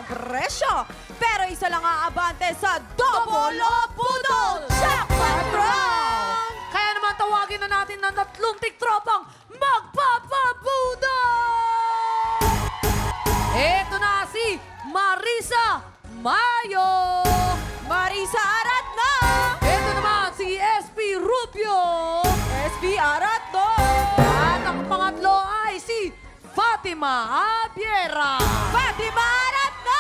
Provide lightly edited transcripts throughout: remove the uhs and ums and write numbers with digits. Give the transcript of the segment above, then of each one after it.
presyo. Pero isa lang aabante sa Double o Budol Jackpot Round! Kaya naman tawagin na natin ng tatlong tiktropang magpapabudol! Ito na si Marisa Mayo! Marisa Arat na! Ito naman si SP Rubio! SB Arat no! At ang pangatlo ay si Fatima Abiera! Fatima Arat na!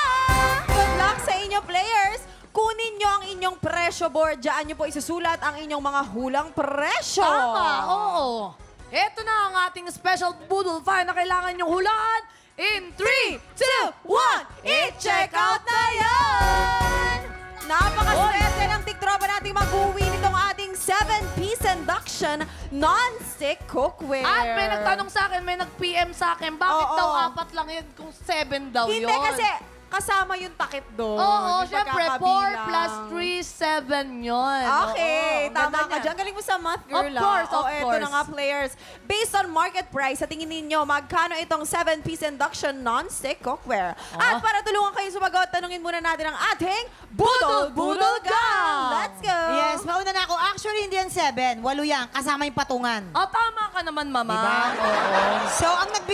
Good luck sa inyo players! Kunin nyo ang inyong presyo board. Diyan nyo po isusulat ang inyong mga hulang presyo. Tama, oo. Ito na ang ating special Budol Find na kailangan nyong hulaan in 3, 2, 1, i-check out na yan! Napakaswerte ng tiktropa nating mag-uwi nitong ating 7-piece induction non-stick cookware. At may nagtanong sa akin, may nag-PM sa akin, bakit Oo. daw 4 lang yun kung 7 daw Hindi yun? kasi kasama yung takip doon. Oo, Yung syempre, 4 pagkakabilang. plus 3, 7 yun. Okay, Oo, tama ganda ka niya. dyan. Galing mo sa math, girl. Of course, of Eto course. na nga, players. Based on market price, sa tingin ninyo, magkano itong 7-piece induction non-stick cookware? At para tulungan kayo sumagot, tanungin muna natin ang ating Budol Gang! Let's go! Yes, mauna na ako. Actually, hindi yan 7. 8 yan. Kasama yung patungan. Oh, tama ka naman, mama. Diba? Oo. So,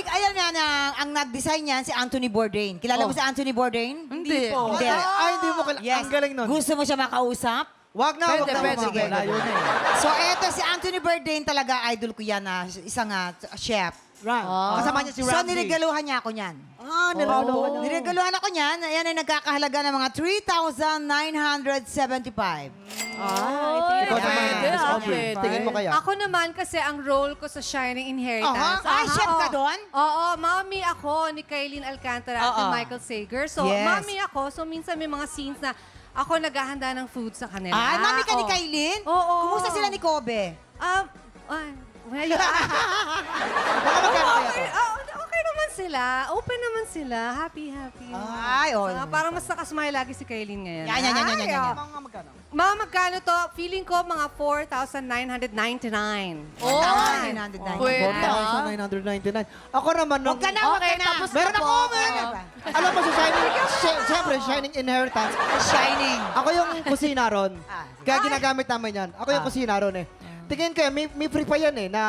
ayan yan, ang nag-design yan si Anthony Bourdain. Kilala mo Oh. si Anthony Bourdain? Hindi. Hindi. Hindi mo Yes. Ang galing nun. Gusto mo siya makausap? Wag na, wag Pwede, na. pwede, Sige, pwede. layo na eh. So, eto si Anthony Bourdain talaga, idol ko yan na isang chef. Kasama niya si So, Ramsey. niregaluhan niya ako niyan. Niregaluhan ako niyan. Ayan ay nagkakahalaga ng mga 3,975. Ay, Ikaw naman, pwede, Miss ah, Aubrey. pwede. Tingin mo kaya? Ako naman kasi ang role ko sa Shining Inheritance. Ay, chef ka doon? Oo, mami ako ni Kailin Alcantara at ni Oo. Michael Sager. So, Yes. mami ako. So, minsan may mga scenes na ako naghahanda ng food sa kanila. Ay, mami ka ni Oo. Kailin? Oo. Kumusta sila ni Kobe? Well, Baka magkano kaya to? okay naman sila. Open naman sila. Happy. Ay, oh. Parang mas nakasmile lagi si Kailin ngayon. Yan. Mga magkano? Mga magkano to? Feeling ko mga 4,999. Oh, Tama, 999. pwede. 4,999. Ako naman, nung... Huwag ka na, huwag Okay, ka na. tapos Meron na ako, po. meron na. Alam mo, sa Shining, siyempre, Shining Inheritance, Shining. ako yung kusina ron. Ah. Kaya ginagamit namin yan. Ako yung kusina ron eh. Tingin kayo, may free pa yan eh, na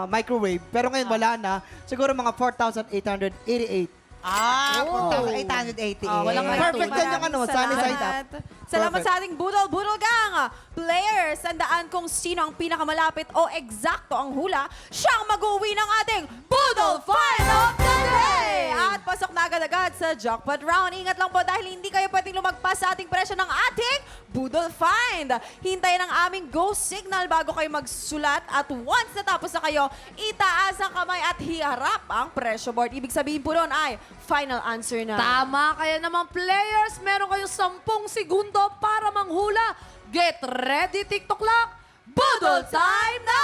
microwave. Pero ngayon wala na. Siguro mga 4,888. Ah, Oh. 4,888. walang Perfect Maraming din yung ano, sunny side up. Salamat Perfect. sa ating Budol Gang! Players, tandaan kung sino ang pinakamalapit o eksakto ang hula, siyang mag-uwi ng ating Budol Find of the Day! At pasok na agad-agad sa Jackpot Round. Ingat lang po dahil hindi kayo pwedeng lumagpas sa ating presyo ng ating Budol Find. Hintayin ang aming go signal bago kayo magsulat at once natapos na kayo, itaas ang kamay at hiharap ang presyo board. Ibig sabihin po nun ay final answer na. Tama, kaya naman players, meron kayong 10 segundo para manghula. Get ready, TikTok clock. Budol time na!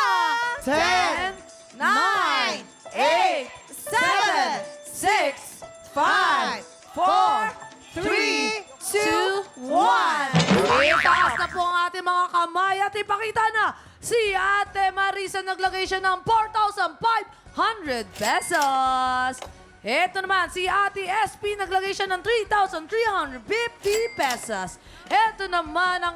10, 9, 8, 7, 6, 5, 4, 3, 2, 1. Itaas na po ang ating mga kamay at ipakita na si Ate Marisa naglagay siya ng 4,500 pesos. Ito naman, si Ate SP naglagay siya ng 3,350 pesos. Ito naman ang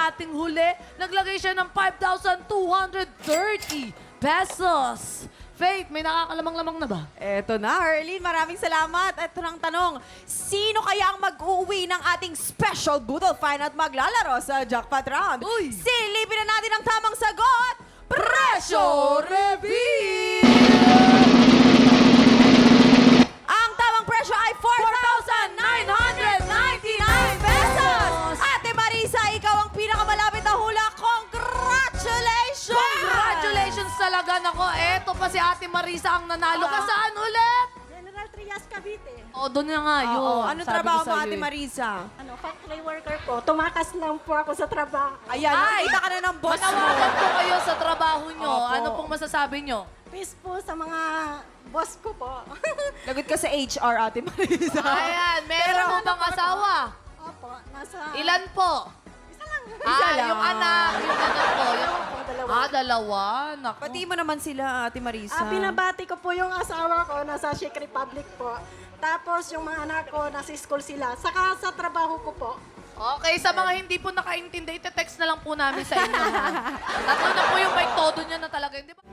ating huli, naglagay siya ng 5,230 pesos. Faith, may nakakalamang-lamang na ba? Eto na, Herlene. Maraming salamat. Eto ng tanong. Sino kaya ang mag-uwi ng ating special Budol Find at maglalaro sa Jackpot Round? Uy! Silipin na natin ang tamang sagot. Presyo Reveal! Ang tamang presyo ay 4,999 pesos! Ate Marisa, ikaw ang pinakamalapit na hula. Congratulations! Congratulations talaga. Nako, eto pa si Ate Marisa ang nanalo. Saan ulit? General Trias Cavite. O, doon na nga yun. Oo, ano Sabi trabaho ko mo, sa'yo Ate eh. Marisa? Factory worker po. Tumakas lang po ako sa trabaho. Ayan, nakita ka na ng boss mo. Manawagan po kayo sa trabaho nyo. Opo. Ano pong masasabi nyo? Peace po sa mga boss ko po. Lagot ka sa HR, Ate Marisa. Ayan, meron mo bang asawa? Opo, nasa... Ilan po? Isa lang. lang. Yung anak po. Opo, dalawa. Dalawa. Naku. Pati mo naman sila, Ate Marisa. Binabati ko po yung asawa ko. Nasa Czech Republic po. Tapos yung mga anak ko, nasa school sila. Saka sa trabaho ko po. Okay, sa mga hindi po nakaintindi, ite-text na lang po namin sa inyo. Tatlo na po yung mic todo niya na talaga. Hindi ba?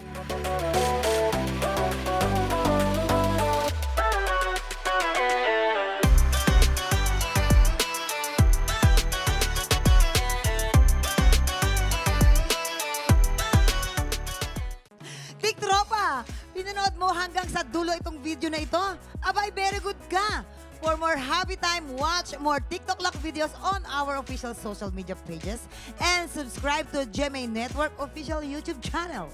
Big Tropa, pinanood mo hanggang sa dulo itong video na ito? Abay, very good ka! For more happy time, watch more TikTok Lock videos on our official social media pages and subscribe to GMA Network official YouTube channel.